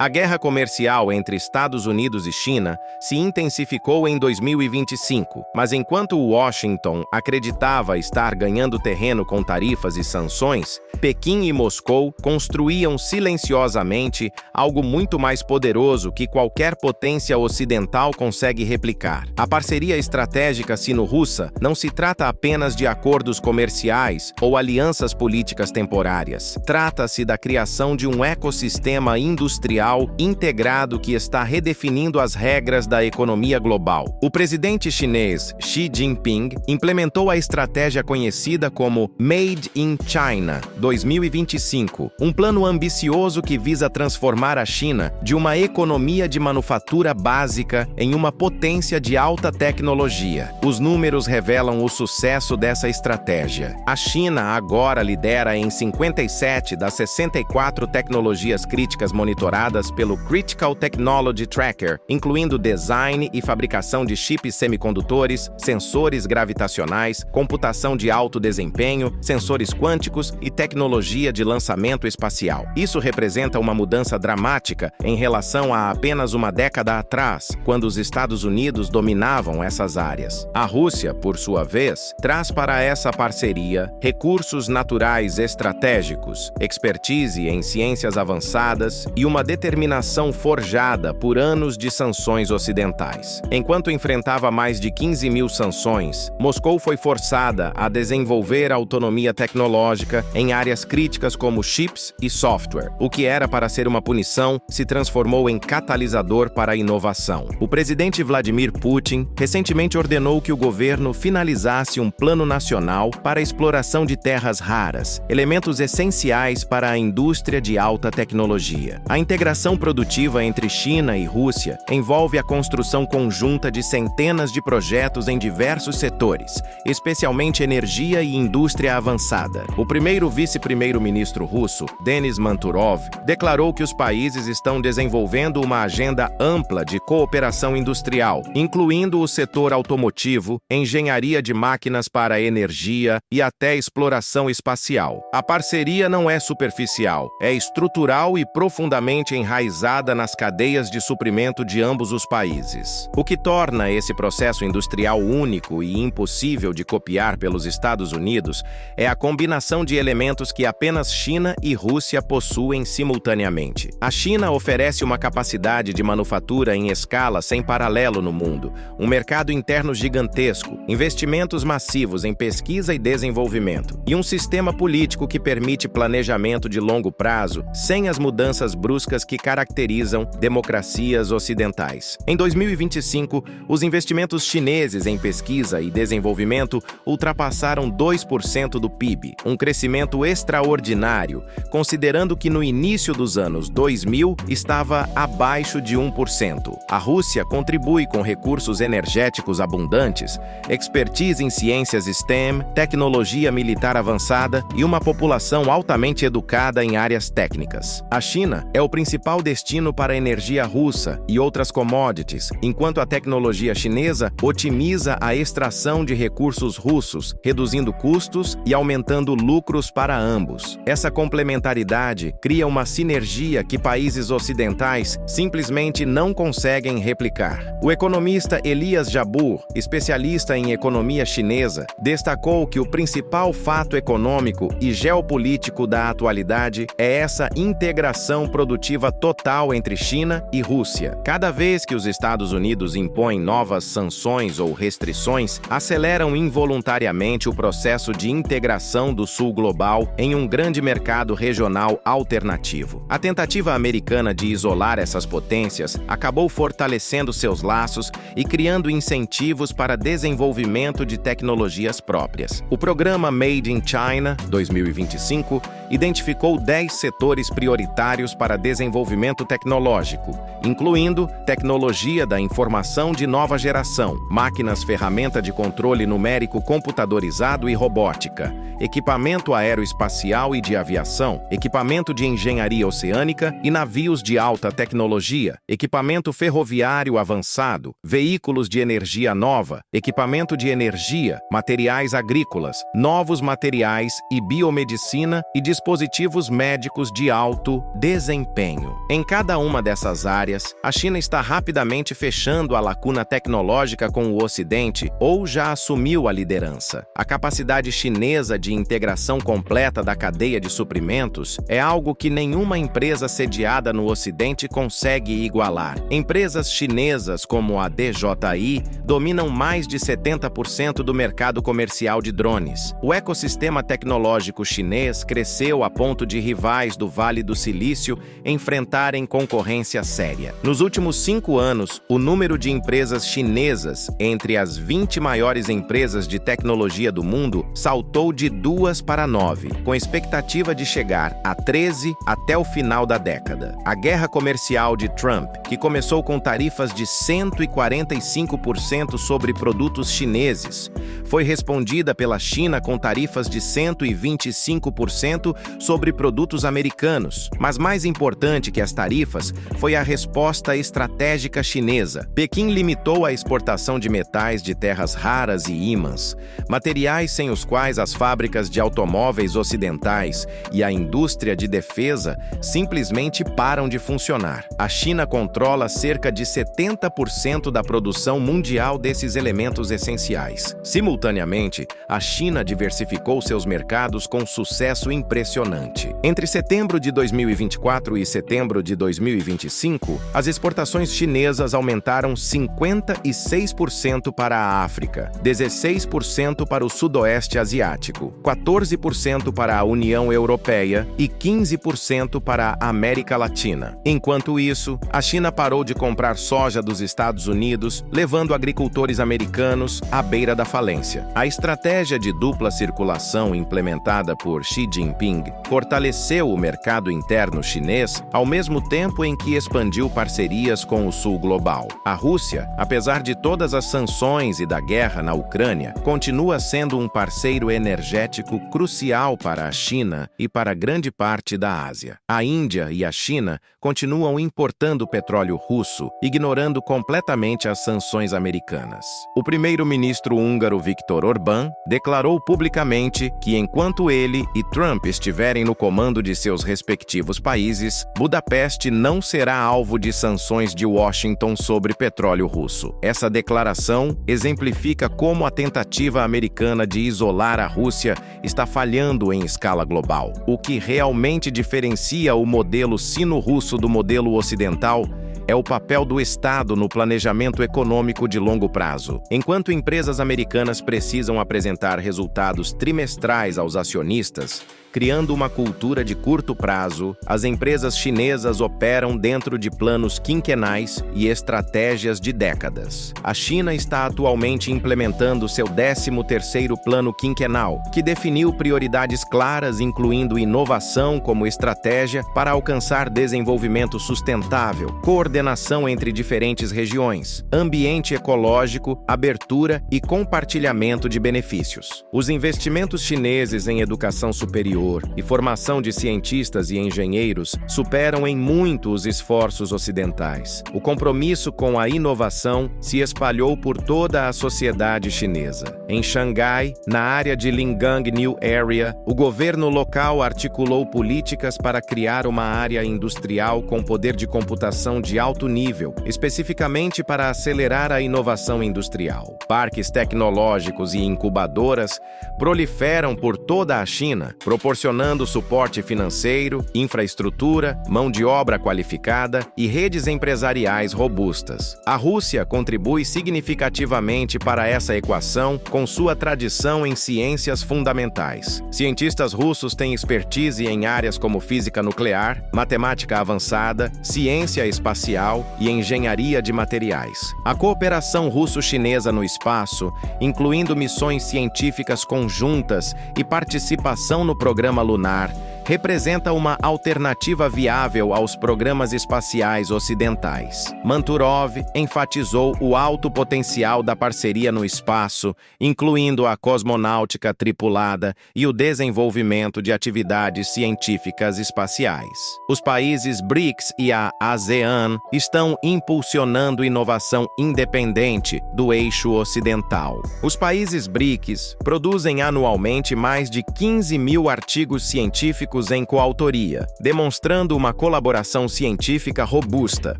A guerra comercial entre Estados Unidos e China se intensificou em 2025, mas enquanto Washington acreditava estar ganhando terreno com tarifas e sanções, Pequim e Moscou construíam silenciosamente algo muito mais poderoso que qualquer potência ocidental consegue replicar. A parceria estratégica sino-russa não se trata apenas de acordos comerciais ou alianças políticas temporárias. Trata-se da criação de um ecossistema industrial integrado que está redefinindo as regras da economia global. O presidente chinês Xi Jinping implementou a estratégia conhecida como Made in China 2025, um plano ambicioso que visa transformar a China de uma economia de manufatura básica em uma potência de alta tecnologia. Os números revelam o sucesso dessa estratégia. A China agora lidera em 57 das 64 tecnologias críticas monitoradas pelo Critical Technology Tracker, incluindo design e fabricação de chips semicondutores, sensores gravitacionais, computação de alto desempenho, sensores quânticos e tecnologia de lançamento espacial. Isso representa uma mudança dramática em relação a apenas uma década atrás, quando os Estados Unidos dominavam essas áreas. A Rússia, por sua vez, traz para essa parceria recursos naturais estratégicos, expertise em ciências avançadas e uma determinação forjada por anos de sanções ocidentais. Enquanto enfrentava mais de 15 mil sanções, Moscou foi forçada a desenvolver autonomia tecnológica em áreas críticas como chips e software. O que era para ser uma punição se transformou em catalisador para a inovação. O presidente Vladimir Putin recentemente ordenou que o governo finalizasse um plano nacional para a exploração de terras raras, elementos essenciais para a indústria de alta tecnologia. A integração produtiva entre China e Rússia envolve a construção conjunta de centenas de projetos em diversos setores, especialmente energia e indústria avançada. O primeiro vice-primeiro-ministro russo, Denis Manturov, declarou que os países estão desenvolvendo uma agenda ampla de cooperação industrial, incluindo o setor automotivo, engenharia de máquinas para a energia e até exploração espacial. A parceria não é superficial, é estrutural e profundamente enraizada nas cadeias de suprimento de ambos os países. O que torna esse processo industrial único e impossível de copiar pelos Estados Unidos é a combinação de elementos que apenas China e Rússia possuem simultaneamente. A China oferece uma capacidade de manufatura em escala sem paralelo no mundo, um mercado interno gigantesco, investimentos massivos em pesquisa e desenvolvimento, e um sistema político que permite planejamento de longo prazo sem as mudanças bruscas que caracterizam democracias ocidentais. Em 2025, os investimentos chineses em pesquisa e desenvolvimento ultrapassaram 2% do PIB, um crescimento extraordinário, considerando que no início dos anos 2000 estava abaixo de 1%. A Rússia contribui com recursos energéticos abundantes, expertise em ciências STEM, tecnologia militar avançada e uma população altamente educada em áreas técnicas. A China é o principal destino para a energia russa e outras commodities, enquanto a tecnologia chinesa otimiza a extração de recursos russos, reduzindo custos e aumentando lucros para ambos. Essa complementaridade cria uma sinergia que países ocidentais simplesmente não conseguem replicar. O economista Elias Jabbour, especialista em economia chinesa, destacou que o principal fato econômico e geopolítico da atualidade é essa integração produtiva total entre China e Rússia. Cada vez que os Estados Unidos impõem novas sanções ou restrições, aceleram involuntariamente o processo de integração do Sul global em um grande mercado regional alternativo. A tentativa americana de isolar essas potências acabou fortalecendo seus laços e criando incentivos para desenvolvimento de tecnologias próprias. O programa Made in China 2025 identificou 10 setores prioritários para desenvolvimento tecnológico, incluindo tecnologia da informação de nova geração, máquinas ferramenta de controle numérico computadorizado e robótica, equipamento aeroespacial e de aviação, equipamento de engenharia oceânica e navios de alta tecnologia, equipamento ferroviário avançado, veículos de energia nova, equipamento de energia, materiais agrícolas, novos materiais e biomedicina e dispositivos dispositivos médicos de alto desempenho. Em cada uma dessas áreas, a China está rapidamente fechando a lacuna tecnológica com o Ocidente ou já assumiu a liderança. A capacidade chinesa de integração completa da cadeia de suprimentos é algo que nenhuma empresa sediada no Ocidente consegue igualar. Empresas chinesas como a DJI dominam mais de 70% do mercado comercial de drones. O ecossistema tecnológico chinês cresceu a ponto de rivais do Vale do Silício enfrentarem concorrência séria. Nos últimos 5 anos, o número de empresas chinesas entre as 20 maiores empresas de tecnologia do mundo saltou de 2 para 9, com expectativa de chegar a 13 até o final da década. A guerra comercial de Trump, que começou com tarifas de 145% sobre produtos chineses, foi respondida pela China com tarifas de 125% sobre produtos americanos. Mas mais importante que as tarifas foi a resposta estratégica chinesa. Pequim limitou a exportação de metais de terras raras e ímãs, materiais sem os quais as fábricas de automóveis ocidentais e a indústria de defesa simplesmente param de funcionar. A China controla cerca de 70% da produção mundial desses elementos essenciais. Simultaneamente, a China diversificou seus mercados com sucesso impressionante. Entre setembro de 2024 e setembro de 2025, as exportações chinesas aumentaram 56% para a África, 16% para o Sudoeste Asiático, 14% para a União Europeia e 15% para a América Latina. Enquanto isso, a China parou de comprar soja dos Estados Unidos, levando agricultores americanos à beira da falência. A estratégia de dupla circulação implementada por Xi Jinping fortaleceu o mercado interno chinês ao mesmo tempo em que expandiu parcerias com o Sul global. A Rússia, apesar de todas as sanções e da guerra na Ucrânia, continua sendo um parceiro energético crucial para a China e para grande parte da Ásia. A Índia e a China continuam importando petróleo russo, ignorando completamente as sanções americanas. O primeiro-ministro húngaro Viktor Orbán declarou publicamente que enquanto ele e Trump estiverem no comando de seus respectivos países, Budapeste não será alvo de sanções de Washington sobre petróleo russo. Essa declaração exemplifica como a tentativa americana de isolar a Rússia está falhando em escala global. O que realmente diferencia o modelo sino-russo do modelo ocidental é o papel do Estado no planejamento econômico de longo prazo. Enquanto empresas americanas precisam apresentar resultados trimestrais aos acionistas, criando uma cultura de curto prazo, as empresas chinesas operam dentro de planos quinquenais e estratégias de décadas. A China está atualmente implementando seu 13º plano quinquenal, que definiu prioridades claras, incluindo inovação como estratégia para alcançar desenvolvimento sustentável, coordenação entre diferentes regiões, ambiente ecológico, abertura e compartilhamento de benefícios. Os investimentos chineses em educação superior e formação de cientistas e engenheiros superam em muito os esforços ocidentais. O compromisso com a inovação se espalhou por toda a sociedade chinesa. Em Xangai, na área de Lingang New Area, o governo local articulou políticas para criar uma área industrial com poder de computação de alto nível, especificamente para acelerar a inovação industrial. Parques tecnológicos e incubadoras proliferam por toda a China, proporcionando suporte financeiro, infraestrutura, mão de obra qualificada e redes empresariais robustas. A Rússia contribui significativamente para essa equação com sua tradição em ciências fundamentais. Cientistas russos têm expertise em áreas como física nuclear, matemática avançada, ciência espacial e engenharia de materiais. A cooperação russo-chinesa no espaço, incluindo missões científicas conjuntas e participação no programa lunar, representa uma alternativa viável aos programas espaciais ocidentais. Manturov enfatizou o alto potencial da parceria no espaço, incluindo a cosmonáutica tripulada e o desenvolvimento de atividades científicas espaciais. Os países BRICS e a ASEAN estão impulsionando inovação independente do eixo ocidental. Os países BRICS produzem anualmente mais de 15 mil artigos científicos científicos em coautoria, demonstrando uma colaboração científica robusta.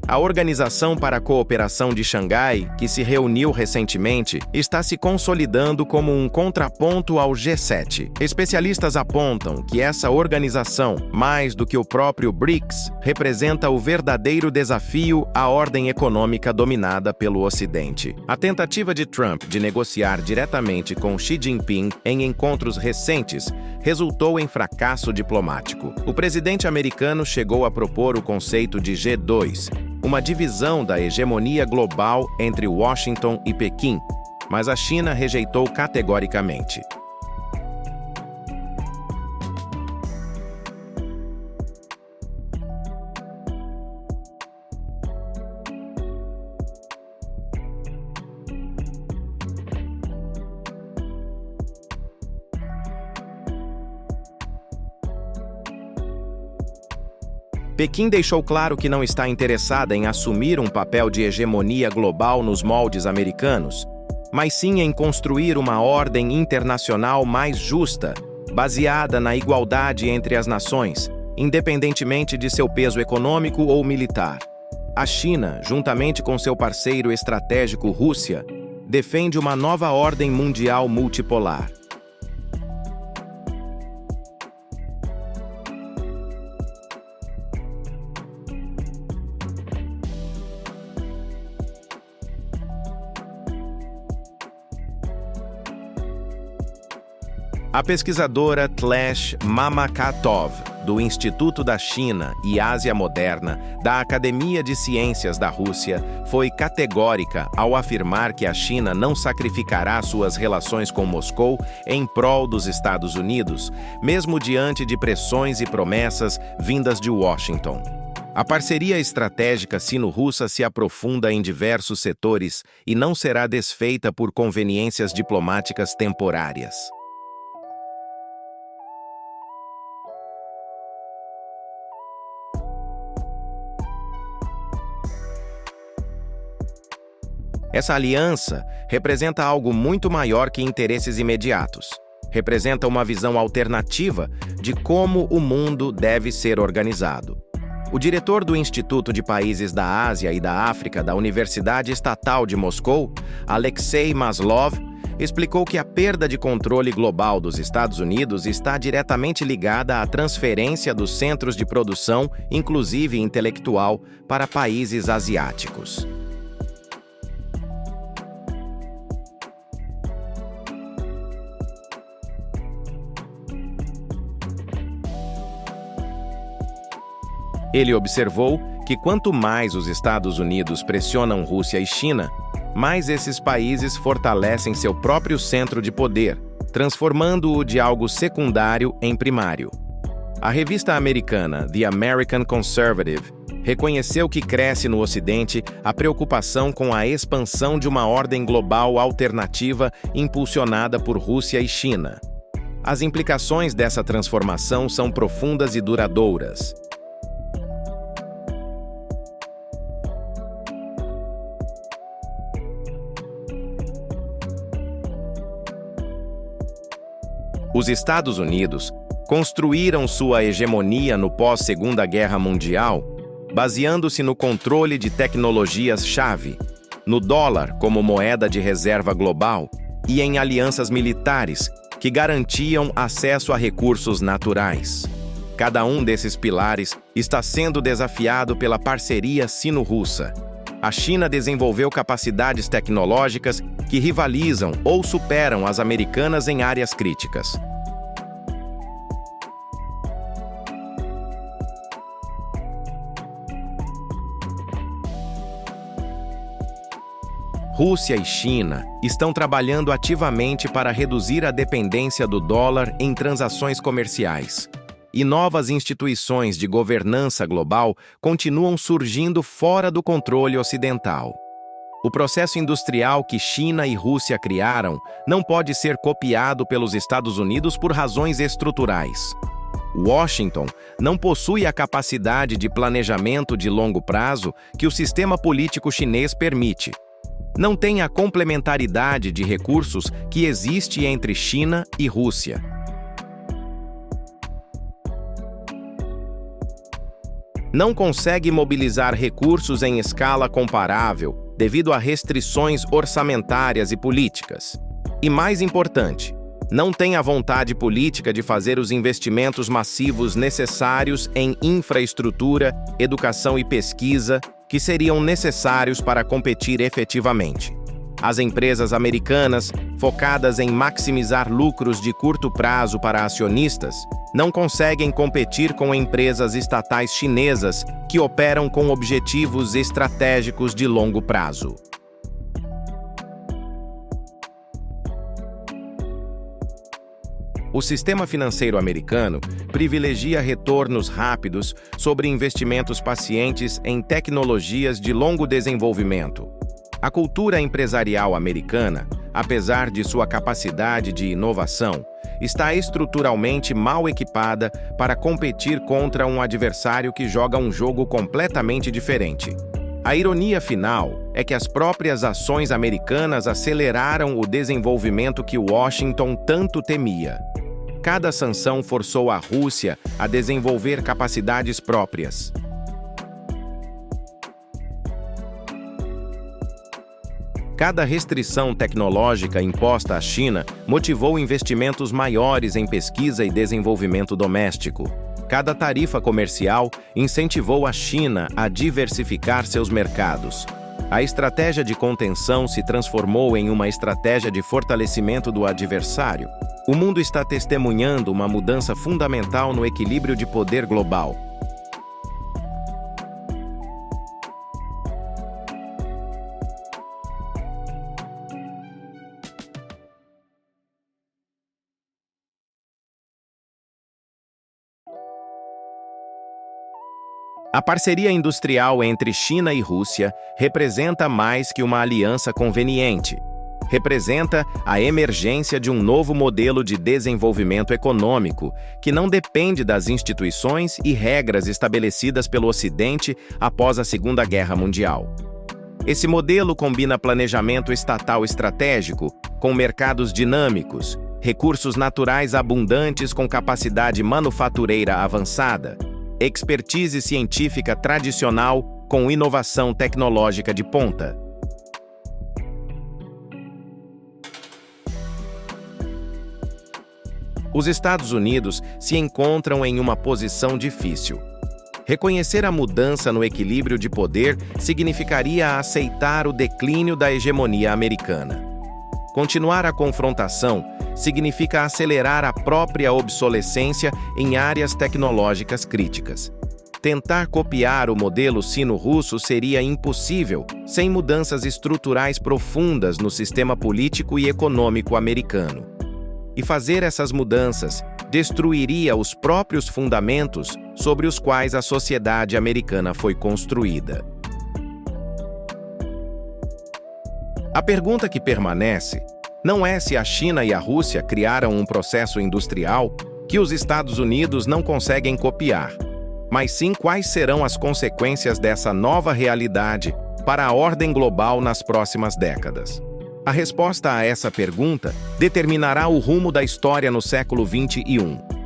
A Organização para a Cooperação de Xangai, que se reuniu recentemente, está se consolidando como um contraponto ao G7. Especialistas apontam que essa organização, mais do que o próprio BRICS, representa o verdadeiro desafio à ordem econômica dominada pelo Ocidente. A tentativa de Trump de negociar diretamente com Xi Jinping em encontros recentes resultou em fracasso diplomático. O presidente americano chegou a propor o conceito de G2, uma divisão da hegemonia global entre Washington e Pequim, mas a China rejeitou categoricamente. Pequim deixou claro que não está interessada em assumir um papel de hegemonia global nos moldes americanos, mas sim em construir uma ordem internacional mais justa, baseada na igualdade entre as nações, independentemente de seu peso econômico ou militar. A China, juntamente com seu parceiro estratégico Rússia, defende uma nova ordem mundial multipolar. A pesquisadora Tlash Mamakatov, do Instituto da China e Ásia Moderna, da Academia de Ciências da Rússia, foi categórica ao afirmar que a China não sacrificará suas relações com Moscou em prol dos Estados Unidos, mesmo diante de pressões e promessas vindas de Washington. A parceria estratégica sino-russa se aprofunda em diversos setores e não será desfeita por conveniências diplomáticas temporárias. Essa aliança representa algo muito maior que interesses imediatos. Representa uma visão alternativa de como o mundo deve ser organizado. O diretor do Instituto de Países da Ásia e da África da Universidade Estatal de Moscou, Alexei Maslov, explicou que a perda de controle global dos Estados Unidos está diretamente ligada à transferência dos centros de produção, inclusive intelectual, para países asiáticos. Ele observou que quanto mais os Estados Unidos pressionam Rússia e China, mais esses países fortalecem seu próprio centro de poder, transformando-o de algo secundário em primário. A revista americana The American Conservative reconheceu que cresce no Ocidente a preocupação com a expansão de uma ordem global alternativa impulsionada por Rússia e China. As implicações dessa transformação são profundas e duradouras. Os Estados Unidos construíram sua hegemonia no pós-Segunda Guerra Mundial, baseando-se no controle de tecnologias-chave, no dólar como moeda de reserva global e em alianças militares que garantiam acesso a recursos naturais. Cada um desses pilares está sendo desafiado pela parceria sino-russa. A China desenvolveu capacidades tecnológicas que rivalizam ou superam as americanas em áreas críticas. Rússia e China estão trabalhando ativamente para reduzir a dependência do dólar em transações comerciais. E novas instituições de governança global continuam surgindo fora do controle ocidental. O processo industrial que China e Rússia criaram não pode ser copiado pelos Estados Unidos por razões estruturais. Washington não possui a capacidade de planejamento de longo prazo que o sistema político chinês permite. Não tem a complementaridade de recursos que existe entre China e Rússia. não consegue mobilizar recursos em escala comparável devido a restrições orçamentárias e políticas. E mais importante, não tem a vontade política de fazer os investimentos massivos necessários em infraestrutura, educação e pesquisa que seriam necessários para competir efetivamente. As empresas americanas, focadas em maximizar lucros de curto prazo para acionistas, não conseguem competir com empresas estatais chinesas que operam com objetivos estratégicos de longo prazo. O sistema financeiro americano privilegia retornos rápidos sobre investimentos pacientes em tecnologias de longo desenvolvimento. A cultura empresarial americana, apesar de sua capacidade de inovação, está estruturalmente mal equipada para competir contra um adversário que joga um jogo completamente diferente. A ironia final é que as próprias ações americanas aceleraram o desenvolvimento que Washington tanto temia. Cada sanção forçou a Rússia a desenvolver capacidades próprias. Cada restrição tecnológica imposta à China motivou investimentos maiores em pesquisa e desenvolvimento doméstico. Cada tarifa comercial incentivou a China a diversificar seus mercados. A estratégia de contenção se transformou em uma estratégia de fortalecimento do adversário. O mundo está testemunhando uma mudança fundamental no equilíbrio de poder global. A parceria industrial entre China e Rússia representa mais que uma aliança conveniente. Representa a emergência de um novo modelo de desenvolvimento econômico que não depende das instituições e regras estabelecidas pelo Ocidente após a Segunda Guerra Mundial. Esse modelo combina planejamento estatal estratégico com mercados dinâmicos, recursos naturais abundantes com capacidade manufatureira avançada, expertise científica tradicional com inovação tecnológica de ponta. Os Estados Unidos se encontram em uma posição difícil. Reconhecer a mudança no equilíbrio de poder significaria aceitar o declínio da hegemonia americana. Continuar a confrontação significa acelerar a própria obsolescência em áreas tecnológicas críticas. Tentar copiar o modelo sino-russo seria impossível sem mudanças estruturais profundas no sistema político e econômico americano. E fazer essas mudanças destruiria os próprios fundamentos sobre os quais a sociedade americana foi construída. A pergunta que permanece não é se a China e a Rússia criaram um processo industrial que os Estados Unidos não conseguem copiar, mas sim quais serão as consequências dessa nova realidade para a ordem global nas próximas décadas. A resposta a essa pergunta determinará o rumo da história no século XXI.